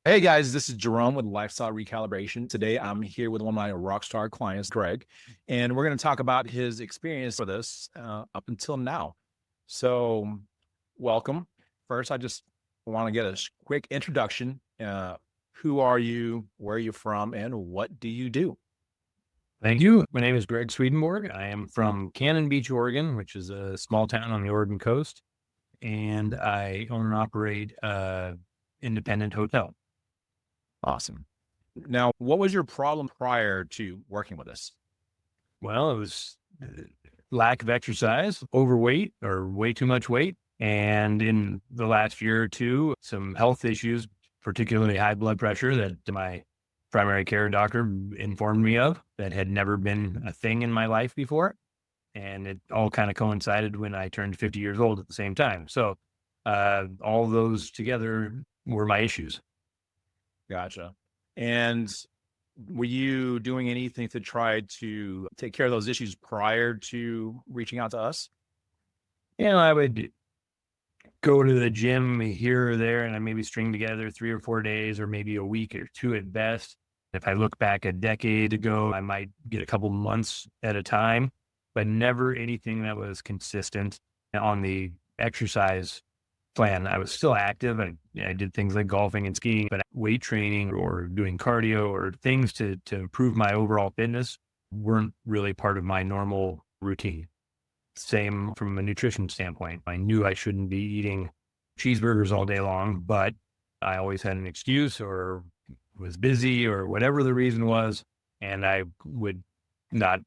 Hey guys, this is Jerome with Lifestyle Recalibration. Today I'm here with one of my rock star clients, Greg, and we're going to talk about his experience with us up until now. So, welcome. First, I just want to get a quick introduction. Who are you? Where are you from? And what do you do? Thank you. My name is Greg Swedenborg. I am from Cannon Beach, Oregon, which is a small town on the Oregon coast, and I own and operate a independent hotel. Awesome. Now, what was your problem prior to working with us? Well, it was lack of exercise, overweight or way too much weight. And in the last year or two, some health issues, particularly high blood pressure that my primary care doctor informed me of that had never been a thing in my life before. And it all kind of coincided when I turned 50 years old at the same time. So all those together were my issues. Gotcha. And were you doing anything to try to take care of those issues prior to reaching out to us? I would go to the gym here or there and I maybe string together 3 or 4 days or maybe a week or two at best. If I look back a decade ago, I might get a couple months at a time, but never anything that was consistent on the exercise plan. I was still active. I did things like golfing and skiing, but weight training or doing cardio or things to improve my overall fitness weren't really part of my normal routine. Same from a nutrition standpoint. I knew I shouldn't be eating cheeseburgers all day long, but I always had an excuse or was busy or whatever the reason was. And I would not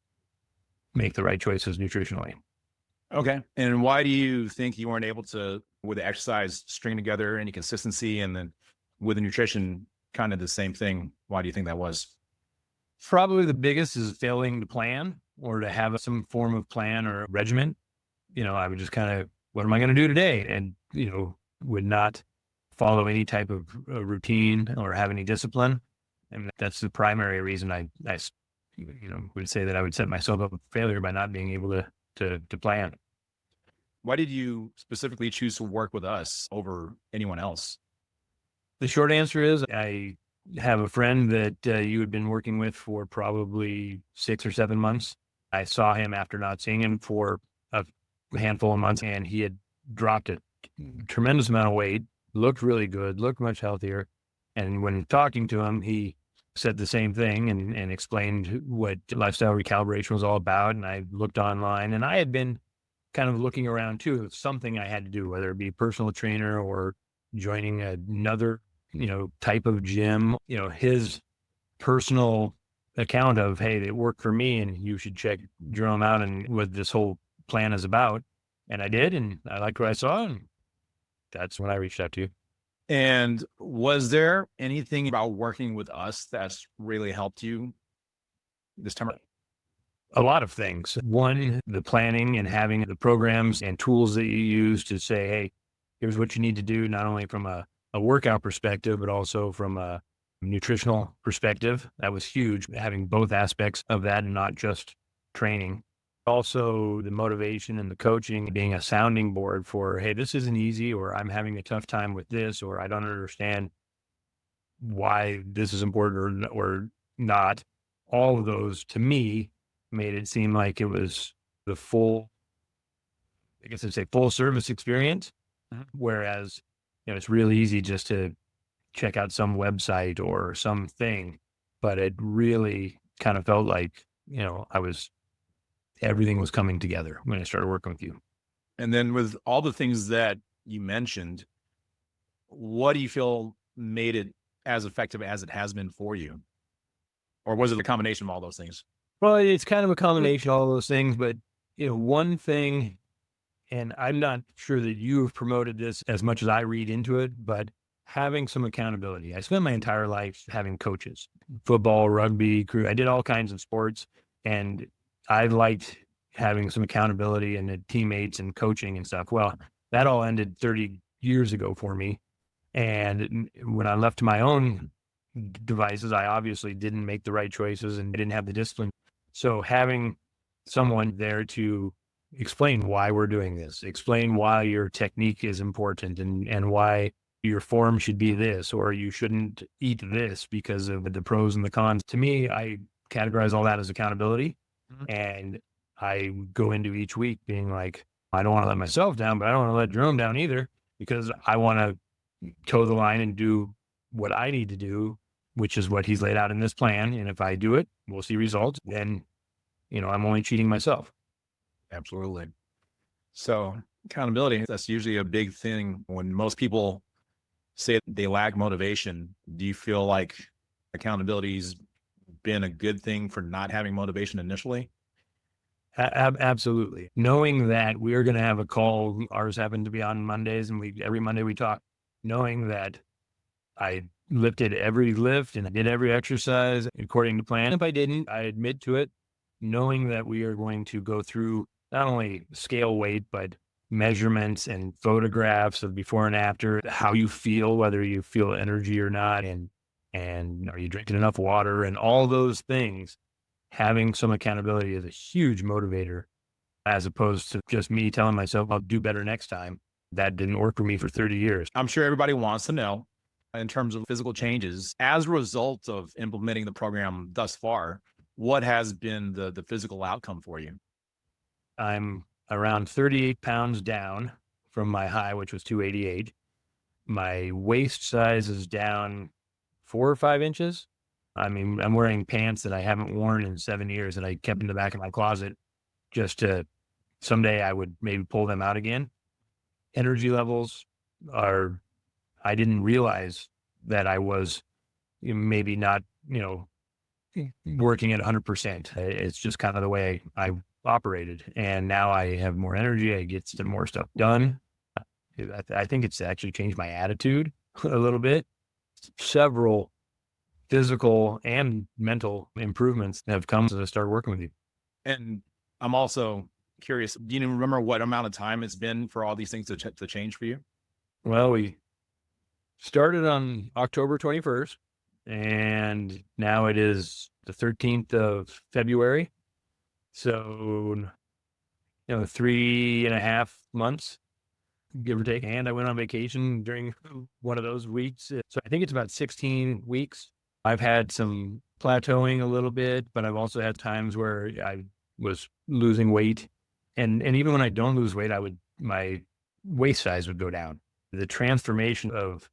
make the right choices nutritionally. Okay. And why do you think you weren't able to, with the exercise, string together any consistency? And then with the nutrition, kind of the same thing. Why do you think that was? Probably the biggest is failing to plan or to have some form of plan or regimen. I would just kind of, what am I going to do today? And, would not follow any type of routine or have any discipline. And that's the primary reason would say that I would set myself up for failure by not being able to plan. Why did you specifically choose to work with us over anyone else? The short answer is I have a friend that you had been working with for probably 6 or 7 months. I saw him after not seeing him for a handful of months, and he had dropped a tremendous amount of weight, looked really good, looked much healthier. And when talking to him, he said the same thing and explained what lifestyle recalibration was all about. And I looked online, and I had been kind of looking around too. It's something I had to do, whether it be personal trainer or joining another type of gym. His personal account of, hey, it worked for me and you should check Jerome out and what this whole plan is about. And I did, and I liked what I saw, and that's when I reached out to you. And was there anything about working with us that's really helped you this time? A lot of things. One, the planning and having the programs and tools that you use to say, hey, here's what you need to do, not only from a workout perspective, but also from a nutritional perspective. That was huge, having both aspects of that and not just training. Also, the motivation and the coaching, being a sounding board for, hey, this isn't easy, or I'm having a tough time with this, or I don't understand why this is important or not. All of those to me made it seem like it was the full, I guess I'd say full service experience. Whereas, it's really easy just to check out some website or something, but it really kind of felt like, everything was coming together when I started working with you. And then with all the things that you mentioned, what do you feel made it as effective as it has been for you? Or was it a combination of all those things? Well, it's kind of a combination of all those things, but one thing, and I'm not sure that you have promoted this as much as I read into it, but having some accountability. I spent my entire life having coaches, football, rugby, crew. I did all kinds of sports, and I liked having some accountability and the teammates and coaching and stuff. Well, that all ended 30 years ago for me. And when I left to my own devices, I obviously didn't make the right choices and didn't have the discipline. So having someone there to explain why we're doing this, explain why your technique is important and why your form should be this, or you shouldn't eat this because of the pros and the cons. To me, I categorize all that as accountability. Mhm. And I go into each week being like, I don't want to let myself down, but I don't want to let Jerome down either, because I want to toe the line and do what I need to do, which is what he's laid out in this plan. And if I do it, we'll see results. Then, I'm only cheating myself. Absolutely. So accountability, that's usually a big thing when most people say they lack motivation. Do you feel like accountability's been a good thing for not having motivation initially? Absolutely. Knowing that we are going to have a call, ours happened to be on Mondays, and every Monday we talk, knowing that I lifted every lift and I did every exercise according to plan. If I didn't, I admit to it, knowing that we are going to go through not only scale weight, but measurements and photographs of before and after, how you feel, whether you feel energy or not, and are you drinking enough water, and all those things. Having some accountability is a huge motivator, as opposed to just me telling myself I'll do better next time. That didn't work for me for 30 years. I'm sure everybody wants to know in terms of physical changes as a result of implementing the program thus far, what has been the physical outcome for you? I'm around 38 pounds down from my high, which was 288. My waist size is down 4 or 5 inches. I mean, I'm wearing pants that I haven't worn in 7 years that I kept in the back of my closet just to someday I would maybe pull them out again. Energy levels are, I didn't realize that I was maybe not, working at 100%. It's just kind of the way I operated. And now I have more energy. I get some more stuff done. I think it's actually changed my attitude a little bit. Several physical and mental improvements have come as I started working with you. And I'm also curious, do you remember what amount of time it's been for all these things to change for you? Well, we started on October 21st, and now it is the 13th of February. So, 3.5 months, give or take. And I went on vacation during one of those weeks. So I think it's about 16 weeks. I've had some plateauing a little bit, but I've also had times where I was losing weight. And even when I don't lose weight, my waist size would go down. The transformation of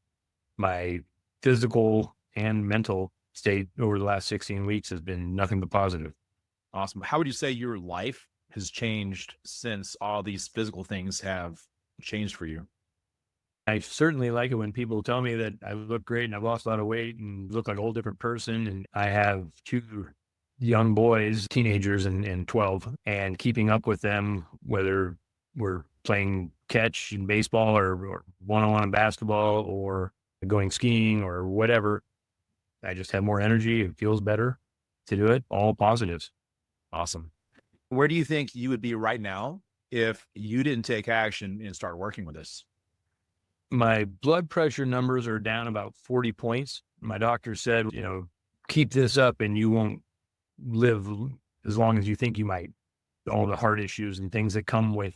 my physical and mental state over the last 16 weeks has been nothing but positive. Awesome. How would you say your life has changed since all these physical things have changed for you? I certainly like it when people tell me that I look great and I've lost a lot of weight and look like a whole different person. And I have two young boys, teenagers and 12, and keeping up with them, whether we're playing catch in baseball or one-on-one in basketball or going skiing or whatever. I just have more energy. It feels better to do it. All positives. Awesome. Where do you think you would be right now if you didn't take action and start working with this? My blood pressure numbers are down about 40 points. My doctor said, keep this up and you won't live as long as you think you might. All the heart issues and things that come with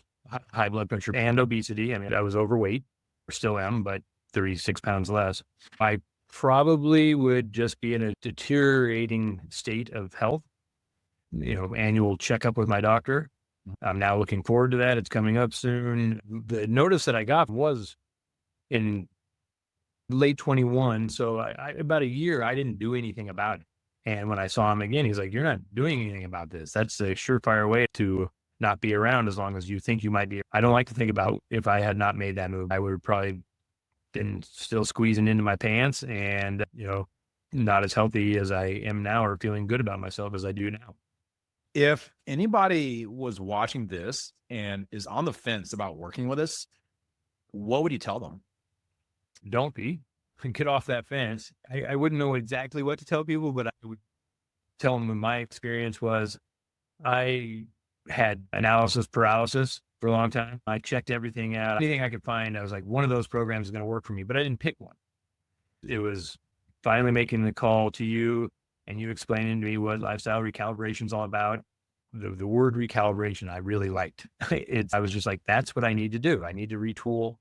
high blood pressure and obesity. I mean, I was overweight, or still am, but 36 pounds less. I probably would just be in a deteriorating state of health, annual checkup with my doctor. I'm now looking forward to that. It's coming up soon. The notice that I got was in late 21. So about a year, I didn't do anything about it. And when I saw him again, he's like, you're not doing anything about this. That's a surefire way to not be around as long as you think you might be. I don't like to think about if I had not made that move, I would have probably been still squeezing into my pants and, not as healthy as I am now or feeling good about myself as I do now. If anybody was watching this and is on the fence about working with us, what would you tell them? Don't be. Get off that fence. I wouldn't know exactly what to tell people, but I would tell them my experience was I had analysis paralysis for a long time. I checked everything out. Anything I could find, I was like, one of those programs is going to work for me, but I didn't pick one. It was finally making the call to you and you explaining to me what lifestyle recalibration is all about. The word recalibration I really liked. I was just like, that's what I need to do. I need to retool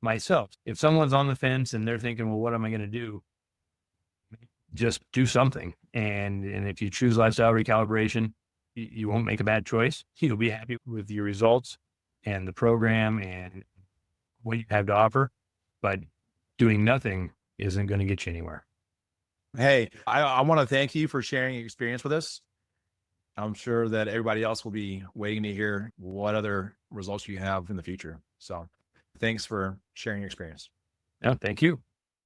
myself. If someone's on the fence and they're thinking, well, what am I going to do? Just do something. And if you choose lifestyle recalibration, you won't make a bad choice. You'll be happy with your results and the program and what you have to offer. But doing nothing isn't going to get you anywhere. Hey, I want to thank you for sharing your experience with us. I'm sure that everybody else will be waiting to hear what other results you have in the future. So thanks for sharing your experience. No, thank you.